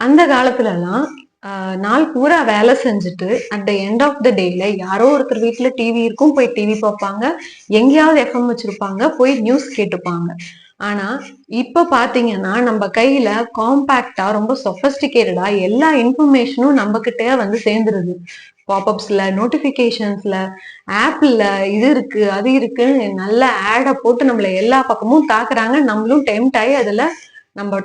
அந்த காலத்துலலாம் நாள் பூரா வேலை செஞ்சுட்டு at the end of the டேல யாரோ ஒருத்தர் வீட்டுல டிவி இருக்கும், போய் டிவி பார்ப்பாங்க. எங்கேயாவது எஃப்எம் வச்சிருப்பாங்க, போய் நியூஸ் கேட்டுப்பாங்க. ஆனா இப்ப பாத்தீங்கன்னா நம்ம கையில காம்பேக்டா ரொம்ப சொபஸ்டிகேட்டடா எல்லா இன்ஃபர்மேஷனும் நம்ம கிட்டயே வந்து சேர்ந்துருது. பாப்அப்ஸ்ல, நோட்டிபிகேஷன்ஸ்ல, ஆப்ல இது இருக்கு அது இருக்குன்னு நல்ல ஆட போட்டு நம்மள எல்லா பக்கமும் தாக்குறாங்க. நம்மளும் டெம்ட் ஆகி அதுல நம்ம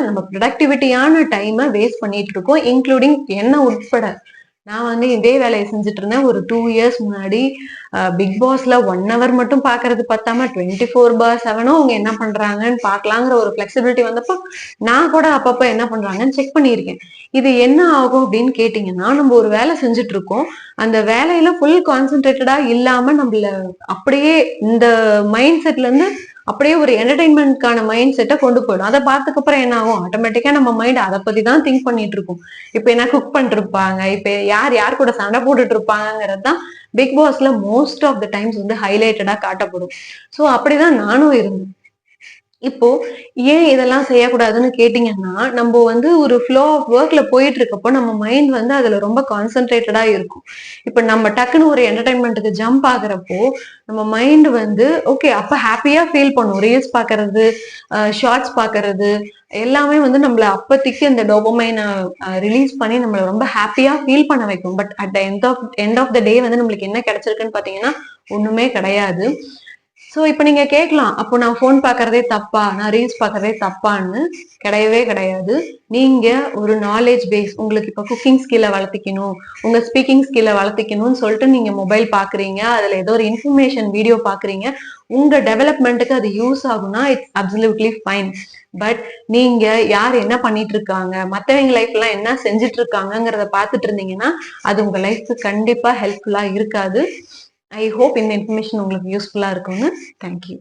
நம்ம ப்ரொடக்டிவிட்டியான டைமை வேஸ்ட் பண்ணிட்டு இருக்கோம், இன்க்ளூடிங் என்ன உட்பட. நான் வந்து இதே வேலையை செஞ்சுட்டு இருந்தேன் ஒரு 2 இயர்ஸ் முன்னாடி. பிக் பாஸ்ல 1 hour மட்டும் பாக்குறது பத்தாம 24/7 அவங்க என்ன பண்றாங்கன்னு பாக்கலாங்கிற ஒரு பிளெக்சிபிலிட்டி வந்தப்போ நான் கூட அப்பப்ப என்ன பண்றாங்கன்னு செக் பண்ணியிருக்கேன். இது என்ன ஆகும் அப்படின்னு கேட்டீங்கன்னா, நம்ம ஒரு வேலை செஞ்சுட்டு இருக்கோம், அந்த வேலையில ஃபுல் கான்சென்ட்ரேட்டடா இல்லாம நம்மள அப்படியே இந்த மைண்ட் செட்ல இருந்து அப்படியே ஒரு என்டர்டைன்மெண்ட்கான மைண்ட் செட்டை கொண்டு போயிடும். அதை பார்த்ததுக்கு அப்புறம் என்ன ஆகும், ஆட்டோமேட்டிக்கா நம்ம மைண்ட் அதை பத்தி தான் திங்க் பண்ணிட்டு இருக்கும். இப்ப என்ன குக் பண்ணிட்டு இருப்பாங்க, இப்ப யார் யார் கூட சண்டை போட்டுட்டு இருப்பாங்கிறது தான் பிக் பாஸ்ல மோஸ்ட் ஆஃப் த டைம்ஸ் வந்து ஹைலைட்டடா காட்டப்படும். சோ அப்படிதான் நானும் இருந்தேன். இப்போ ஏன் இதெல்லாம் செய்யக்கூடாதுன்னு கேட்டீங்கன்னா, நம்ம வந்து ஒரு ஃப்ளோ ஆஃப் ஒர்க்ல போயிட்டு இருக்கப்போ நம்ம மைண்ட் வந்து அதுல ரொம்ப கான்சென்ட்ரேட்டடா இருக்கும். இப்ப நம்ம டக்குன்னு ஒரு என்டர்டைன்மெண்ட்டுக்கு ஜம்ப் ஆகுறப்போ நம்ம மைண்ட் வந்து ஓகே அப்ப ஹாப்பியா ஃபீல் பண்ணும். ரீல்ஸ் பாக்குறது, ஷார்ட்ஸ் பாக்குறது எல்லாமே வந்து நம்மள அப்பத்திக்கு அந்த டோபமைனை ரிலீஸ் பண்ணி நம்மள ரொம்ப ஹாப்பியா ஃபீல் பண்ண வைக்கும். But at the end of the day வந்து நம்மளுக்கு என்ன கிடைச்சிருக்குன்னு பாத்தீங்கன்னா ஒண்ணுமே கிடையாது. சோ இப்ப நீங்க கேட்கலாம், அப்போ நான் போன் பாக்குறதே தப்பா, நான் ரீல்ஸ் பாக்குறதே தப்பான்னு. கிடையவே கிடையாது. நீங்க ஒரு நாலேஜ் பேஸ், உங்களுக்கு இப்ப குக்கிங் ஸ்கில்ல வளர்த்திக்கணும், உங்க ஸ்பீக்கிங் ஸ்கில்ல வளர்த்திக்கணும்னு சொல்லிட்டு நீங்க மொபைல் பாக்குறீங்க, அதுல ஏதோ ஒரு இன்ஃபர்மேஷன் வீடியோ பாக்குறீங்க, உங்க டெவலப்மெண்ட்டுக்கு அது யூஸ் ஆகும்னா இட்ஸ் அப்சல்யூட்லி ஃபைன். பட் நீங்க யார் என்ன பண்ணிட்டு இருக்காங்க, மத்தவங்க லைஃப் எல்லாம் என்ன செஞ்சுட்டு இருக்காங்கிறத பாத்துட்டு இருந்தீங்கன்னா அது உங்க லைஃப்க்கு கண்டிப்பா ஹெல்ப்ஃபுல்லா இருக்காது. ஐ ஹோப் இந்த இன்ஃபர்மேஷன் உங்களுக்கு யூஸ்ஃபுல்லா இருக்கும்னு. தேங்க்யூ.